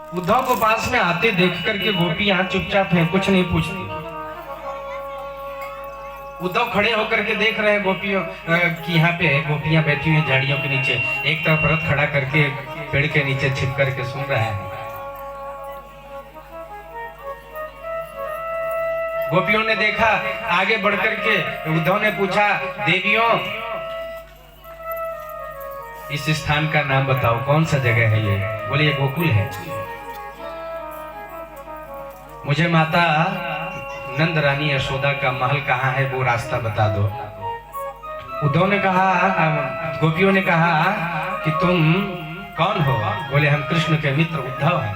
उद्धव को पास में आते देख करके गोपियां चुपचाप हैं, कुछ नहीं पूछती। उद्धव खड़े होकर के देख रहे हैं गोपियों कि यहाँ पे गोपियां बैठी हुई झाड़ियों के नीचे, एक तरफ रथ खड़ा करके पेड़ के नीचे छिप करके सुन रहा है। गोपियों ने देखा, आगे बढ़कर के उद्धव ने पूछा, देवियों इस स्थान का नाम बताओ, कौन सा जगह है ये? बोले ये गोकुल है। मुझे माता नंद रानी यशोदा का महल कहाँ है वो रास्ता बता दो। उद्धव ने कहा, गोपियों ने कहा कि तुम कौन हो? बोले हम कृष्ण के मित्र उद्धव हैं।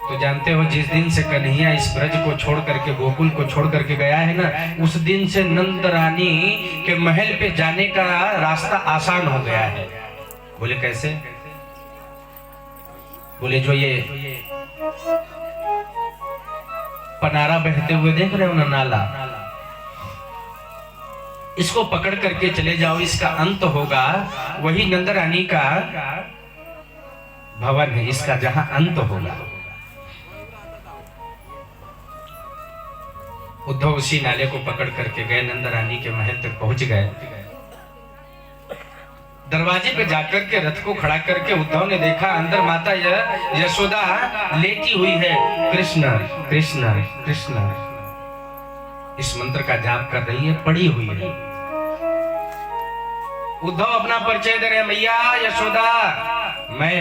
तो जानते हो जिस दिन से कन्हैया इस ब्रज को छोड़ करके गोकुल को छोड़ करके गया है ना, उस दिन से नंद रानी के महल पे जाने का रास्ता आसान हो गया है। बोले कैसे? बोले जो ये पनारा बहते हुए देख रहे हो ना, नाला, इसको पकड़ करके चले जाओ, इसका अंत होगा वही नंद रानी का भवन है, इसका जहां अंत होगा। उद्धव उसी नाले को पकड़ करके गए, नंद रानी के महल तक पहुंच गए। दरवाजे पे जाकर के रथ को खड़ा करके उद्धव ने देखा अंदर माता यशोदा लेटी हुई है, कृष्ण कृष्ण कृष्ण इस मंत्र का जाप कर रही है, पड़ी हुई है। उद्धव अपना परिचय दे रहे, मैया यशोदा मैं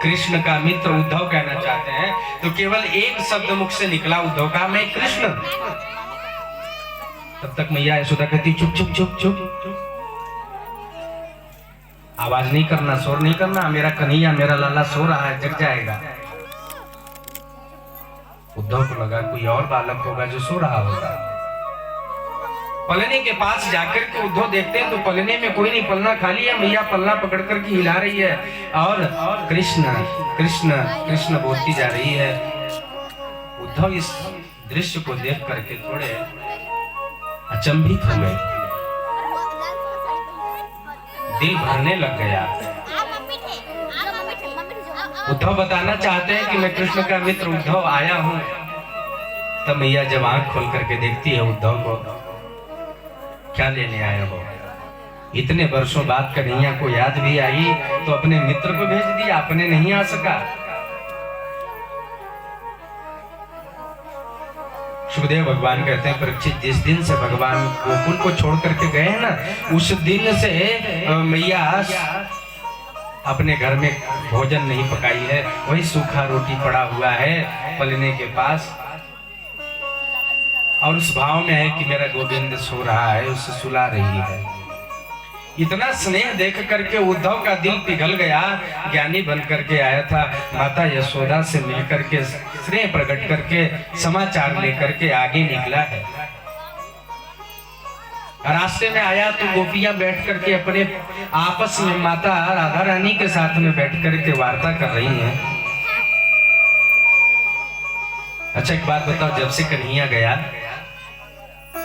कृष्ण का मित्र उद्धव कहना चाहते हैं। तो केवल एक शब्द मुख से निकला उद्धव का, मैं कृष्ण। तब तक मैया यशोदा कहती चुप चुप चुप चुप, आवाज नहीं करना, शोर नहीं करना, मेरा कन्हैया मेरा लाला सो रहा है, जग जाएगा। उद्धव को लगा कोई और बालक होगा जो सो रहा होगा। पलने के पास जाकर के उद्धव देखते हैं तो पलने में कोई नहीं, पलना खाली है। मैया पलना पकड़ करके हिला रही है और कृष्ण कृष्ण कृष्ण बोलती जा रही है। उद्धव इस दृश्य को देख करके थोड़े अचंभित हुए, दिल भरने लग गया। उद्धव बताना चाहते हैं कि मैं कृष्ण का मित्र उद्धव आया हूं। तब मैया जब आंख खोल करके देखती है उद्धव को, क्या लेने आए हो? इतने वर्षों बाद कन्हैया को याद भी आई तो अपने मित्र को भेज दिया, अपने नहीं आ सका। सुखदेव भगवान कहते हैं परीक्षित, जिस दिन से भगवान गोकुल को छोड़ करके गए हैं ना, उस दिन से मैया अपने घर में भोजन नहीं पकाई है, वही सूखा रोटी पड़ा हुआ है पलने के पास, और उस भाव में है कि मेरा गोविंद सो रहा है, उससे सुला रही है। इतना स्नेह देख करके उद्धव का दिल पिघल गया। ज्ञानी बन करके आया था, माता यशोदा से मिलकर के स्नेह प्रकट करके समाचार लेकर के आगे निकला है। रास्ते में आया तो गोपियां बैठ करके अपने आपस में माता राधा रानी के साथ में बैठ करके वार्ता कर रही हैं। अच्छा एक बात बताओ, जब से कन्हैया गया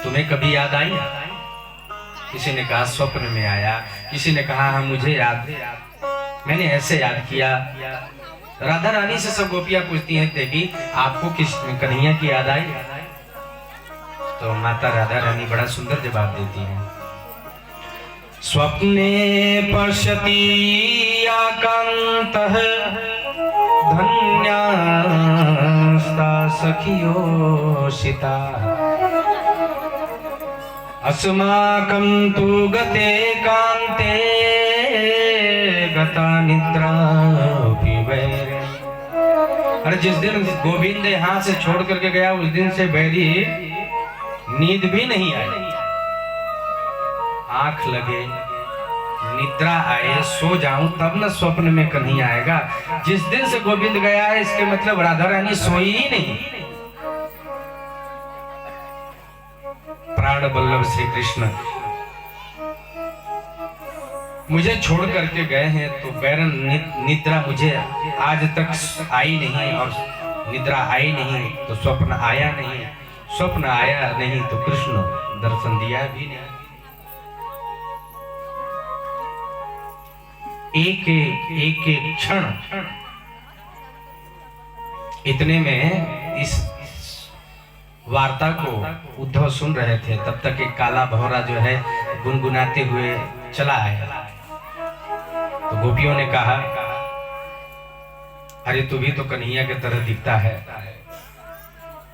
तुम्हें कभी याद आई? किसी ने कहा स्वप्न में आया, किसी ने कहा हाँ मुझे याद, मैंने ऐसे याद किया। राधा रानी से सब गोपियां पूछती हैं, देवी आपको किस कन्हैया की याद आई? तो माता राधा रानी बड़ा सुंदर जवाब देती हैं, स्वप्ने पश्यति आकांतः धन्यास्ता सखियोषिता अस्माकं तु गते कांते गता निद्रा वैरी। अरे जिस दिन गोविंद यहाँ से छोड़ करके गया उस दिन से बैरी नींद भी नहीं आई। आंख लगे, निद्रा आए, सो जाऊं तब न स्वप्न में कन्हैया आएगा। जिस दिन से गोविंद गया है इसके मतलब राधा रानी सोई ही नहीं। प्राण बल्लभ श्री कृष्ण मुझे छोड़ करके गए हैं तो बैरन निद्रा मुझे आज तक आई नहीं, और निद्रा आई नहीं तो स्वप्न आया नहीं, स्वप्न आया नहीं तो कृष्ण दर्शन दिया भी नहीं। एक क्षण। इतने में इस वार्ता को उद्धव सुन रहे थे, तब तक एक काला भौरा जो है गुनगुनाते हुए चला आया। तो गोपियों ने कहा, अरे तू भी तो कन्हैया की तरह दिखता है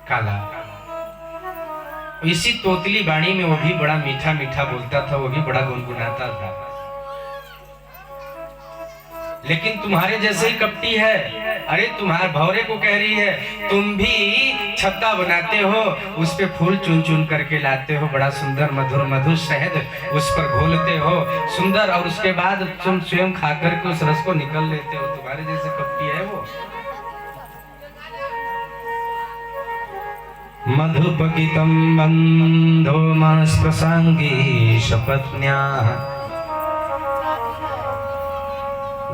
काला। इसी तोतली बाणी में वो भी बड़ा मीठा मीठा बोलता था, वो भी बड़ा गुनगुनाता था, लेकिन तुम्हारे जैसे ही कपटी है। अरे तुम्हारे भौरे को कह रही है, तुम भी छत्ता बनाते हो, उस पे फूल चुन चुन करके लाते हो, बड़ा सुंदर मधुर मधुर शहद उस पर घोलते हो सुंदर, और उसके बाद तुम स्वयं खा करके उस रस को निकल लेते हो। तुम्हारे जैसे कपटी है वो। मधुपकितं बंधो मनस्प्रसंगी शपथन्या।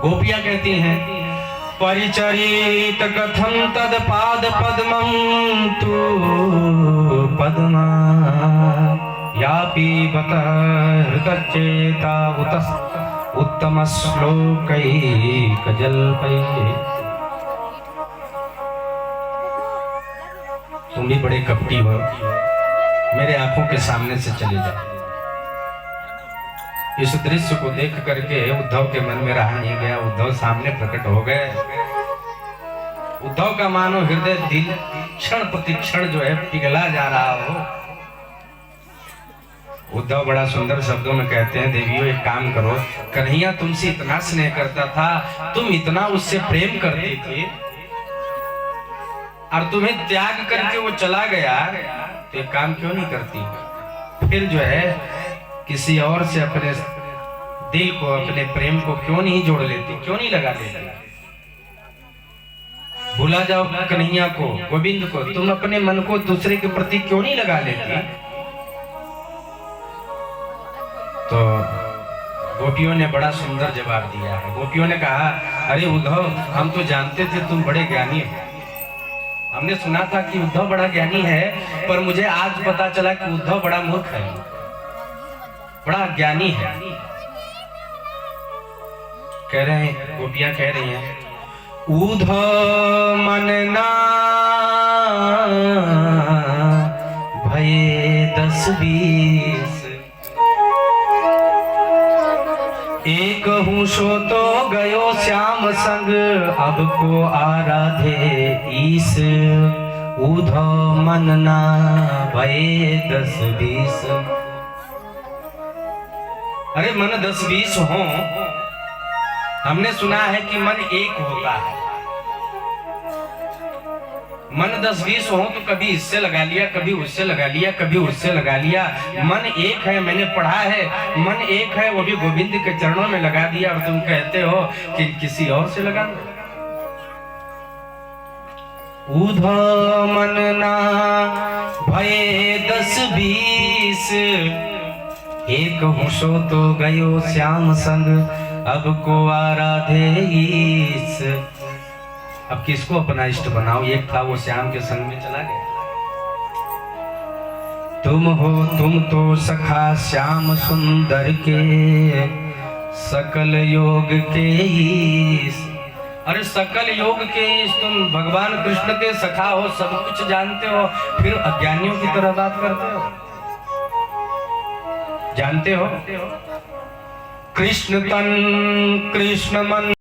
गोपियां कहती हैं, परिचरित कथम तद पाद पद्मं तु पद्मा यापि बत हृतचेता उत्तम श्लोकैक जल्पै। तुम भी बड़े कपटी हो, मेरे आंखों के सामने से चले जाओ। इस दृश्य को देख करके उद्धव के मन में रहा नहीं गया। उद्धव सामने प्रकट हो गए। उद्धव का मानो हृदय दिल क्षण प्रति क्षण जो है पिघला जा रहा हो। उद्धव बड़ा सुंदर शब्दों में कहते हैं, देवियों एक काम करो, कन्हैया तुमसे इतना स्नेह करता था, तुम इतना उससे प्रेम करती थी, और तुम्हें त्याग करके वो चला गया, तो एक काम क्यों नहीं करती, फिर जो है किसी और से अपने दिल को, अपने प्रेम को क्यों नहीं जोड़ लेती, क्यों नहीं लगा लेती। भुला जाओ कन्हैया को, गोविंद को, तुम अपने मन को दूसरे के प्रति क्यों नहीं लगा लेती। तो गोपियों ने बड़ा सुंदर जवाब दिया है। गोपियों ने कहा, अरे उद्धव, हम तो जानते थे तुम बड़े ज्ञानी हो, हमने सुना था कि उद्धव बड़ा ज्ञानी है, पर मुझे आज पता चला कि उद्धव बड़ा मूर्ख है, बड़ा ज्ञानी है। कह रहे हैं, गोपियां कह रही हैं, उद्धव मनना भये 10-20, एक हूँ सो तो गयो श्याम संग, अब को आराधे ईस। उद्धव मनना भये 10-20। अरे मन 10-20 हो, हमने सुना है कि मन एक होता है। मन 10-20 हो तो कभी इससे लगा लिया, कभी उससे लगा लिया, कभी उससे लगा लिया। मन एक है, मैंने पढ़ा है, मन एक है, वो भी गोविंद के चरणों में लगा दिया, और तुम कहते हो कि किसी और से लगा दो। उद्धव मनना भये 10-20, एक हूँ सो तो गयो श्याम संग, अब को आराधे ईस। अब किसको अपना इष्ट बनाओ। एक था वो श्याम के संग में चला गया। तुम हो तुम तो सखा श्याम सुंदर के, सकल योग के ईस। अरे सकल योग के ईस, तुम भगवान कृष्ण के सखा हो, सब कुछ जानते हो, फिर अज्ञानियों की तरह बात करते हो। जानते हो कृष्ण तन कृष्ण मन